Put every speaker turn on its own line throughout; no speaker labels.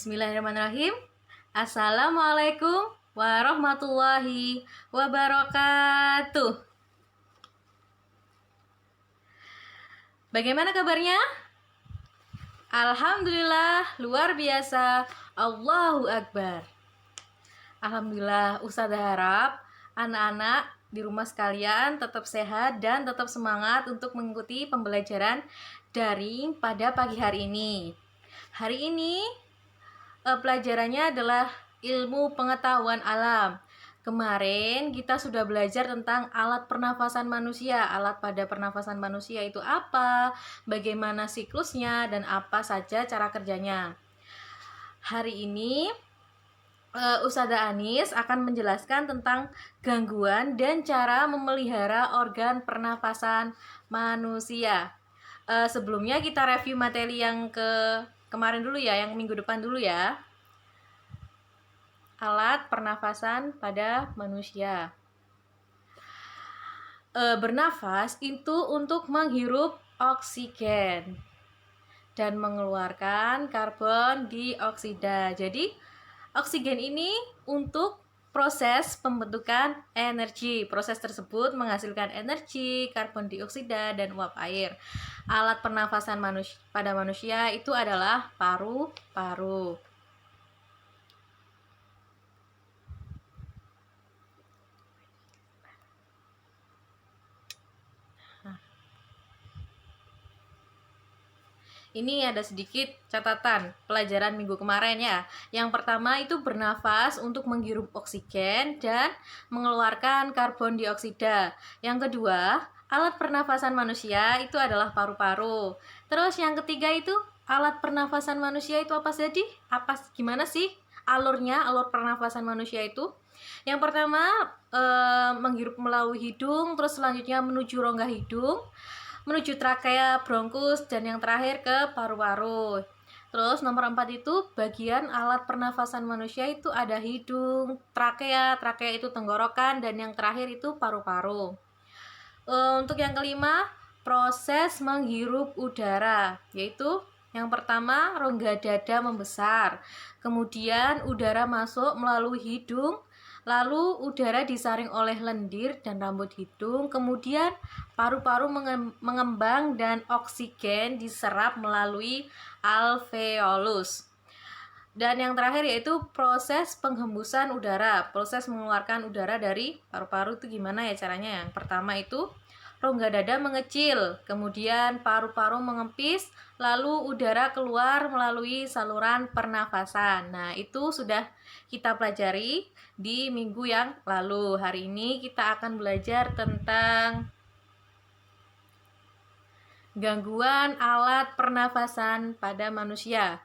Bismillahirrahmanirrahim. Assalamualaikum warahmatullahi wabarakatuh. Bagaimana kabarnya? Alhamdulillah, luar biasa. Allahu Akbar. Alhamdulillah, Ustazah harap anak-anak di rumah sekalian tetap sehat dan tetap semangat untuk mengikuti pembelajaran daring pada pagi hari ini. Hari ini pelajarannya adalah ilmu pengetahuan alam. Kemarin kita sudah belajar tentang alat pernafasan manusia. Alat pada pernafasan manusia itu apa, bagaimana siklusnya, dan apa saja cara kerjanya. Hari ini Ustazah Anis akan menjelaskan tentang gangguan dan cara memelihara organ pernafasan manusia. Sebelumnya kita review materi yang kemarin dulu ya, yang minggu depan dulu ya. Alat pernafasan pada manusia. Bernafas itu untuk menghirup oksigen dan mengeluarkan karbon dioksida. Jadi oksigen ini untuk proses pembentukan energi. Proses tersebut menghasilkan energi, karbon dioksida, dan uap air. Alat pernafasan pada manusia itu adalah paru-paru. Ini ada sedikit catatan pelajaran minggu kemarin ya. Yang pertama itu bernafas untuk menghirup oksigen dan mengeluarkan karbon dioksida. Yang kedua, alat pernafasan manusia itu adalah paru-paru. Terus yang ketiga itu alat pernafasan manusia itu apa saja? Gimana sih alur pernafasan manusia itu? Yang pertama menghirup melalui hidung, terus selanjutnya menuju rongga hidung, menuju trakea, bronkus, dan yang terakhir ke paru-paru. Terus nomor 4 itu bagian alat pernafasan manusia itu ada hidung, trakea itu tenggorokan, dan yang terakhir itu paru-paru. Untuk yang kelima, proses menghirup udara, yaitu yang pertama rongga dada membesar, kemudian udara masuk melalui hidung, lalu udara disaring oleh lendir dan rambut hidung, kemudian paru-paru mengembang dan oksigen diserap melalui alveolus. Dan yang terakhir yaitu proses penghembusan udara. Proses mengeluarkan udara dari paru-paru itu gimana ya caranya? Yang pertama itu rongga dada mengecil, kemudian paru-paru mengempis, lalu udara keluar melalui saluran pernafasan. Nah, itu sudah kita pelajari di minggu yang lalu. Hari ini kita akan belajar tentang gangguan alat pernafasan pada manusia.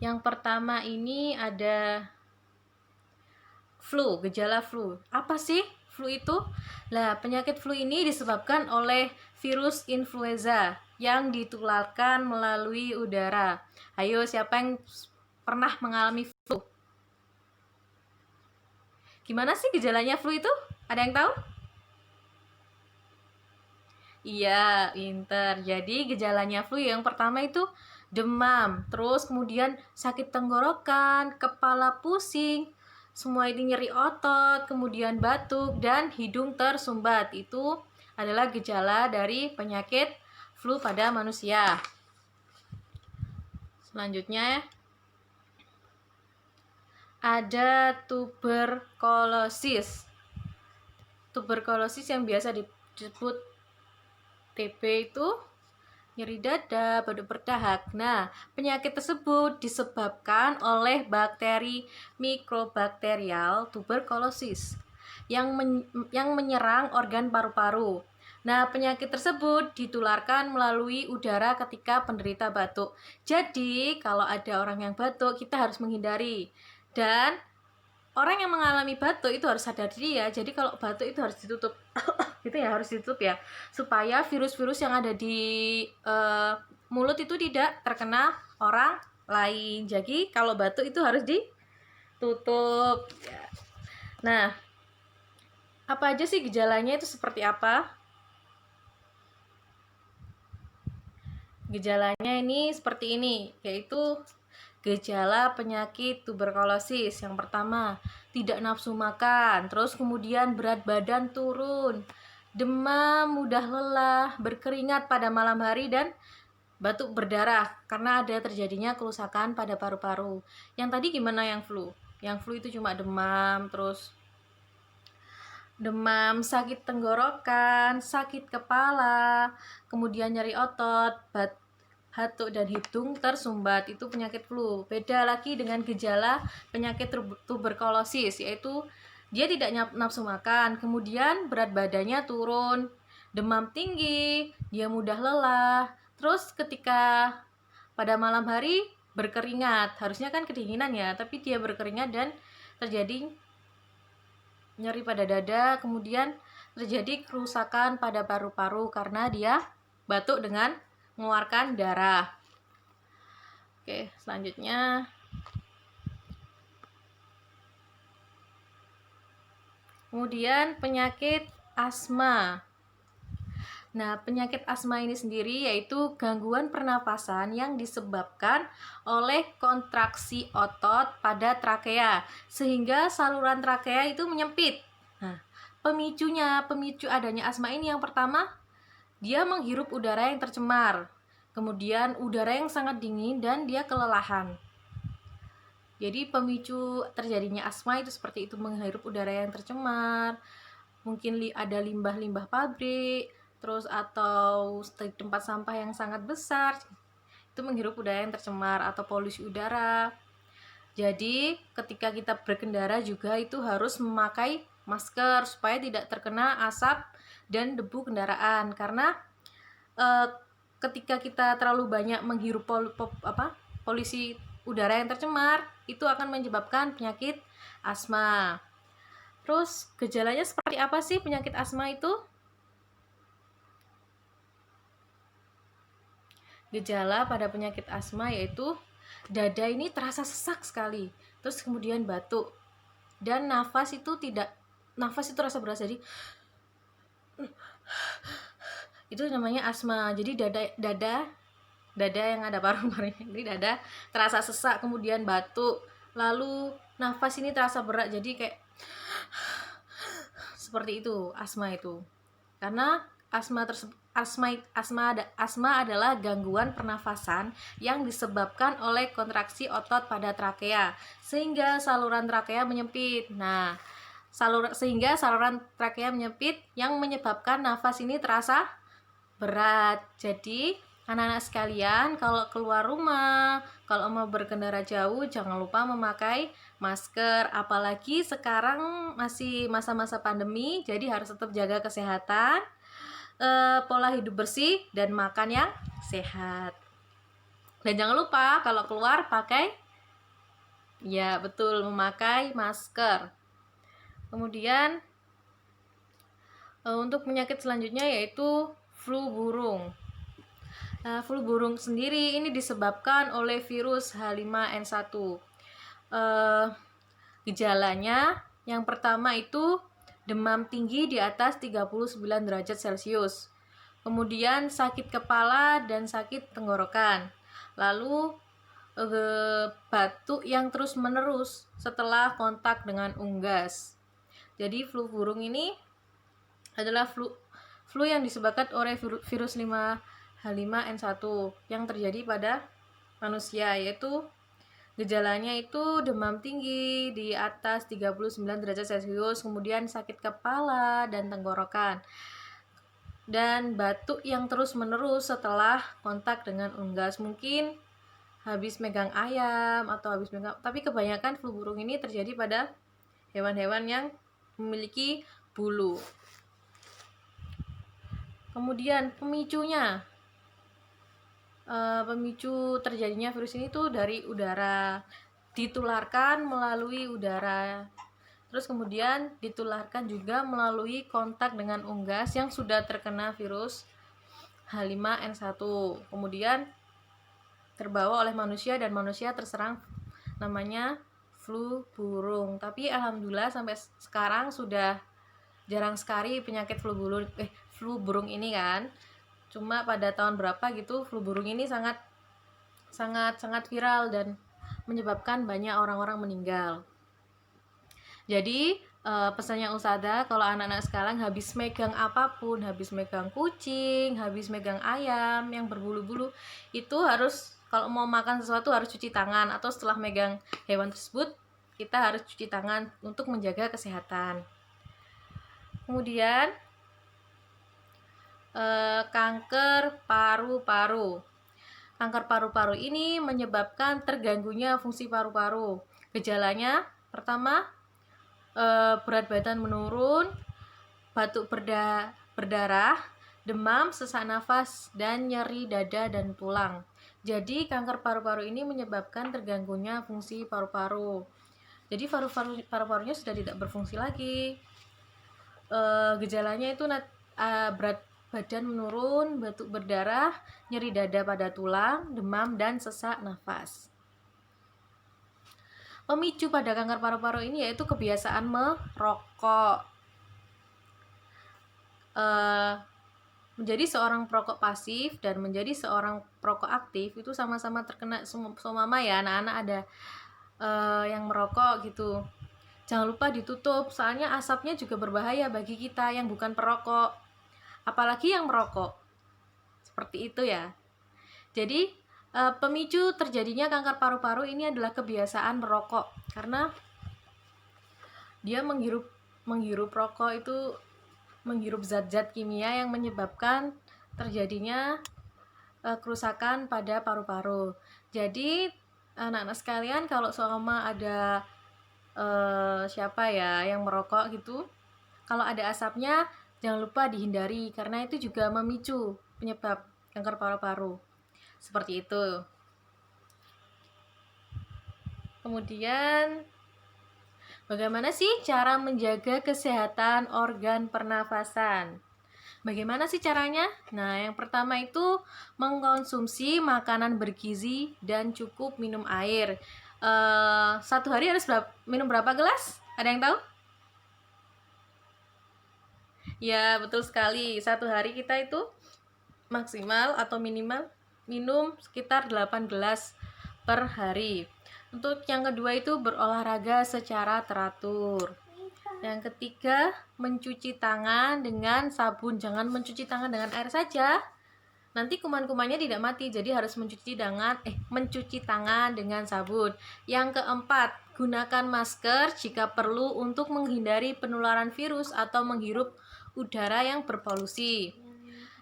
Yang pertama ini ada flu, gejala flu. Apa sih flu itu? Nah, penyakit flu ini disebabkan oleh virus influenza yang ditularkan melalui udara. Ayo, siapa yang pernah mengalami flu? Gimana sih gejalanya flu itu? Ada yang tahu? Iya, pinter. Jadi gejalanya flu yang pertama itu demam, terus kemudian sakit tenggorokan, kepala pusing, semua ini nyeri otot, kemudian batuk, dan hidung tersumbat. Itu adalah gejala dari penyakit flu pada manusia. Selanjutnya ada tuberkulosis. Tuberkulosis yang biasa disebut TB itu nyeri dada, batuk berdahak. Nah, penyakit tersebut disebabkan oleh bakteri mikrobakterial tuberkulosis yang menyerang organ paru-paru. Nah, penyakit tersebut ditularkan melalui udara ketika penderita batuk. Jadi, kalau ada orang yang batuk, kita harus menghindari. Dan orang yang mengalami batuk itu harus sadar diri ya. Jadi kalau batuk itu harus ditutup. Gitu ya, harus ditutup ya, supaya virus-virus yang ada di mulut itu tidak terkena orang lain. Jadi kalau batuk itu harus ditutup ya. Nah, apa aja sih gejalanya itu seperti apa? Gejalanya ini seperti ini, yaitu Gejala penyakit tuberkulosis yang pertama, tidak nafsu makan, terus kemudian berat badan turun, demam, mudah lelah, berkeringat pada malam hari, dan batuk berdarah karena ada terjadinya kerusakan pada paru-paru. Yang tadi gimana yang flu? Yang flu itu cuma demam, terus demam, sakit tenggorokan, sakit kepala, kemudian nyeri otot, batuk dan hidung tersumbat, itu penyakit flu. Beda lagi dengan gejala penyakit tuberkulosis, yaitu dia tidak nafsu makan, kemudian berat badannya turun, demam tinggi, dia mudah lelah, terus ketika pada malam hari berkeringat, harusnya kan kedinginan ya, tapi dia berkeringat dan terjadi nyeri pada dada, kemudian terjadi kerusakan pada paru-paru karena dia batuk dengan mengeluarkan darah. Oke, selanjutnya kemudian penyakit asma. Nah, penyakit asma ini sendiri yaitu gangguan pernapasan yang disebabkan oleh kontraksi otot pada trakea sehingga saluran trakea itu menyempit. Nah, pemicu adanya asma ini yang pertama, dia menghirup udara yang tercemar. Kemudian udara yang sangat dingin dan dia kelelahan. Jadi pemicu terjadinya asma itu seperti itu, menghirup udara yang tercemar, mungkin ada limbah-limbah pabrik, terus atau tempat sampah yang sangat besar, itu menghirup udara yang tercemar atau polusi udara. Jadi ketika kita berkendara juga itu harus memakai masker supaya tidak terkena asap dan debu kendaraan, karena ketika kita terlalu banyak menghirup polusi udara yang tercemar, itu akan menyebabkan penyakit asma. Terus gejalanya seperti apa sih penyakit asma itu? Gejala pada penyakit asma yaitu dada ini terasa sesak sekali, terus kemudian batuk, dan nafas itu terasa berat, jadi itu namanya asma. Jadi dada yang ada paru-parunya, jadi dada terasa sesak, kemudian batuk, lalu nafas ini terasa berat, jadi kayak seperti itu asma itu. Karena asma adalah gangguan pernafasan yang disebabkan oleh kontraksi otot pada trakea sehingga saluran trakea menyempit. Nah, sehingga saluran trakea menyempit yang menyebabkan nafas ini terasa berat. Jadi anak-anak sekalian, kalau keluar rumah, kalau mau berkendara jauh, jangan lupa memakai masker. Apalagi sekarang masih masa-masa pandemi, jadi harus tetap jaga kesehatan, pola hidup bersih, dan makan yang sehat. Dan jangan lupa kalau keluar memakai masker. Kemudian untuk penyakit selanjutnya yaitu flu burung. Nah, flu burung sendiri ini disebabkan oleh virus H5N1. Gejalanya yang pertama itu demam tinggi di atas 39 derajat Celcius. Kemudian sakit kepala dan sakit tenggorokan. Lalu batuk yang terus-menerus setelah kontak dengan unggas. Jadi flu burung ini adalah flu yang disebabkan oleh virus H5N1 yang terjadi pada manusia, yaitu gejalanya itu demam tinggi di atas 39 derajat Celcius, kemudian sakit kepala dan tenggorokan, dan batuk yang terus-menerus setelah kontak dengan unggas. Mungkin habis megang ayam atau habis megang, tapi kebanyakan flu burung ini terjadi pada hewan-hewan yang memiliki bulu. Kemudian pemicunya, pemicu terjadinya virus ini tuh dari udara, ditularkan melalui udara, terus kemudian ditularkan juga melalui kontak dengan unggas yang sudah terkena virus H5N1, kemudian terbawa oleh manusia dan manusia terserang, namanya flu burung. Tapi alhamdulillah sampai sekarang sudah jarang sekali penyakit flu burung ini kan. Cuma pada tahun berapa gitu flu burung ini sangat viral dan menyebabkan banyak orang-orang meninggal. Jadi pesannya Ustazah, kalau anak-anak sekarang habis megang apapun, habis megang kucing, habis megang ayam yang berbulu-bulu, itu harus, kalau mau makan sesuatu harus cuci tangan, atau setelah megang hewan tersebut kita harus cuci tangan untuk menjaga kesehatan. Kemudian kanker paru-paru. Kanker paru-paru ini menyebabkan terganggunya fungsi paru-paru. Gejalanya pertama, berat badan menurun, batuk berdarah, demam, sesak nafas, dan nyeri dada dan tulang. Jadi kanker paru-paru ini menyebabkan terganggunya fungsi paru-paru. Jadi paru-parunya sudah tidak berfungsi lagi. Gejalanya itu berat badan menurun, batuk berdarah, nyeri dada pada tulang, demam, dan sesak nafas. Pemicu pada kanker paru-paru ini yaitu kebiasaan merokok. Menjadi seorang perokok pasif dan menjadi seorang perokok aktif itu sama-sama terkena seumpama ya, anak-anak ada yang merokok gitu. Jangan lupa ditutup, soalnya asapnya juga berbahaya bagi kita yang bukan perokok, apalagi yang merokok. Seperti itu ya. Jadi pemicu terjadinya kanker paru-paru ini adalah kebiasaan merokok, karena dia menghirup rokok itu menghirup zat-zat kimia yang menyebabkan terjadinya kerusakan pada paru-paru. Jadi anak-anak sekalian, kalau seumpama ada siapa ya yang merokok gitu, kalau ada asapnya jangan lupa dihindari, karena itu juga memicu penyebab kanker paru-paru. Seperti itu. Kemudian bagaimana sih cara menjaga kesehatan organ pernafasan? Bagaimana sih caranya? Nah, yang pertama itu mengkonsumsi makanan bergizi dan cukup minum air. Satu hari harus minum berapa gelas? Ada yang tahu? Ya, betul sekali. Satu hari kita itu maksimal atau minimal minum sekitar 8 gelas per hari. Untuk yang kedua itu berolahraga secara teratur. Yang ketiga, mencuci tangan dengan sabun. Jangan mencuci tangan dengan air saja, nanti kuman-kumannya tidak mati. Jadi harus mencuci tangan dengan sabun. Yang keempat, gunakan masker jika perlu untuk menghindari penularan virus atau menghirup udara yang berpolusi.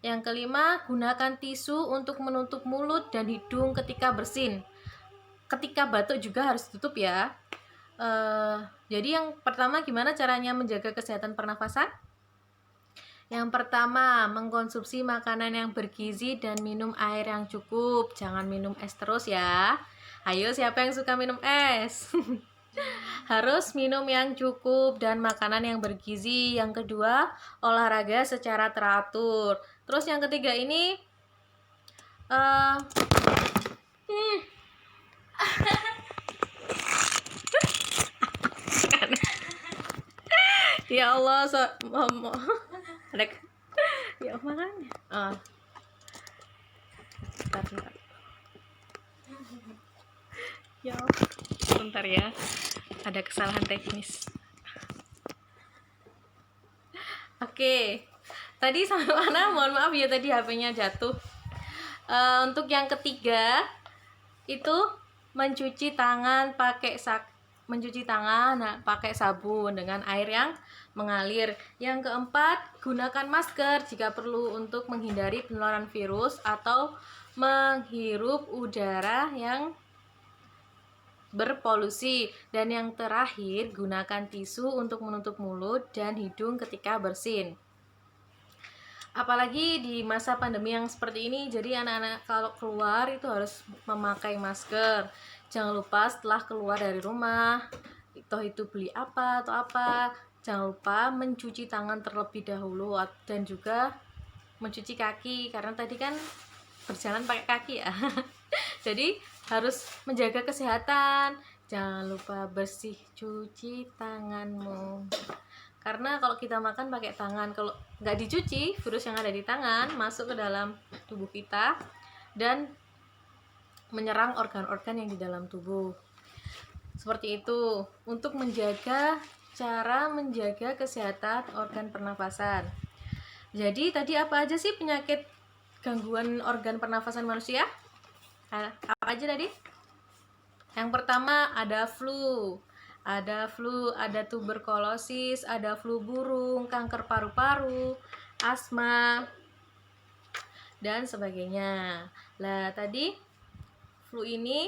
Yang kelima, gunakan tisu untuk menutup mulut dan hidung ketika bersin. Ketika batuk juga harus tutup ya. Jadi yang pertama, gimana caranya menjaga kesehatan pernafasan? Yang pertama, mengkonsumsi makanan yang bergizi dan minum air yang cukup. Jangan minum es terus ya. Ayo, siapa yang suka minum es? Harus minum yang cukup dan makanan yang bergizi. Yang kedua, olahraga secara teratur. Terus yang ketiga ini ya Allah, ya makannya. Bentar. Ya, sebentar ya. Ada kesalahan teknis. Oke. Tadi sampai mana? Mohon maaf ya, tadi HP-nya jatuh. Untuk yang ketiga itu mencuci tangan pakai sabun dengan air yang mengalir. Yang keempat, gunakan masker jika perlu untuk menghindari penularan virus atau menghirup udara yang berpolusi. Dan yang terakhir, gunakan tisu untuk menutup mulut dan hidung ketika bersin. Apalagi di masa pandemi yang seperti ini, jadi anak-anak kalau keluar itu harus memakai masker. Jangan lupa setelah keluar dari rumah, itu beli apa atau apa, jangan lupa mencuci tangan terlebih dahulu dan juga mencuci kaki, karena tadi kan berjalan pakai kaki ya. Jadi harus menjaga kesehatan. Jangan lupa bersih cuci tanganmu. Karena kalau kita makan pakai tangan, kalau nggak dicuci, virus yang ada di tangan masuk ke dalam tubuh kita dan menyerang organ-organ yang di dalam tubuh. Seperti itu, untuk cara menjaga kesehatan organ pernafasan. Jadi tadi apa aja sih penyakit gangguan organ pernafasan manusia? Apa aja tadi? Yang pertama ada flu, ada tuberkulosis, ada flu burung, kanker paru-paru, asma, dan sebagainya. Lah tadi flu ini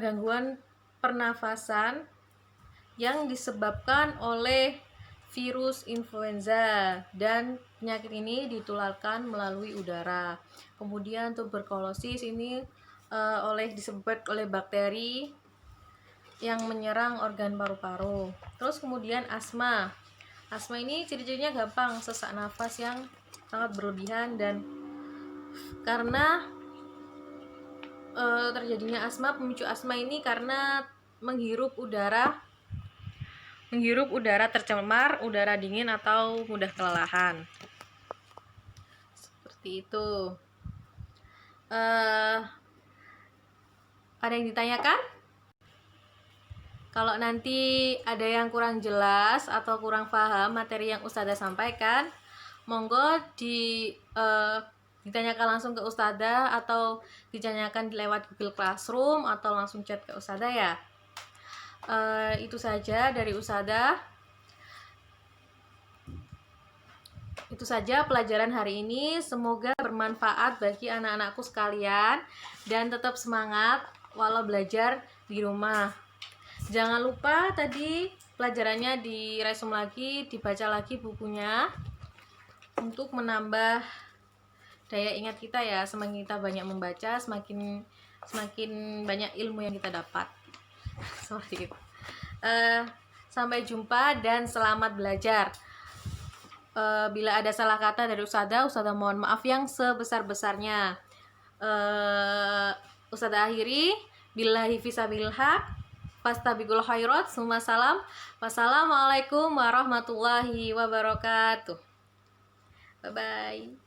gangguan pernafasan yang disebabkan oleh virus influenza, dan penyakit ini ditularkan melalui udara. Kemudian tuberkulosis ini disebabkan oleh bakteri yang menyerang organ paru-paru. Terus kemudian asma. Asma ini ciri-cirinya gampang, sesak nafas yang sangat berlebihan, dan karena terjadinya asma, pemicu asma ini karena menghirup udara tercemar, udara dingin, atau mudah kelelahan. Seperti itu. Ada yang ditanyakan? Kalau nanti ada yang kurang jelas atau kurang paham materi yang Ustazah sampaikan, monggo ditanyakan langsung ke Ustazah, atau ditanyakan lewat Google Classroom, atau langsung chat ke Ustazah ya. Itu saja dari Ustazah. Itu saja pelajaran hari ini. Semoga bermanfaat bagi anak-anakku sekalian, dan tetap semangat walau belajar di rumah. Jangan lupa tadi pelajarannya diresum lagi, dibaca lagi bukunya untuk menambah daya ingat kita ya. Semakin kita banyak membaca, semakin banyak ilmu yang kita dapat. Seperti itu. Sampai jumpa dan selamat belajar. Bila ada salah kata dari Ustazah mohon maaf yang sebesar-besarnya. Ustazah akhiri, billahi fisabilil haq, fastabiqul khairat, summa salam. Wassalamualaikum warahmatullahi wabarakatuh. Bye bye.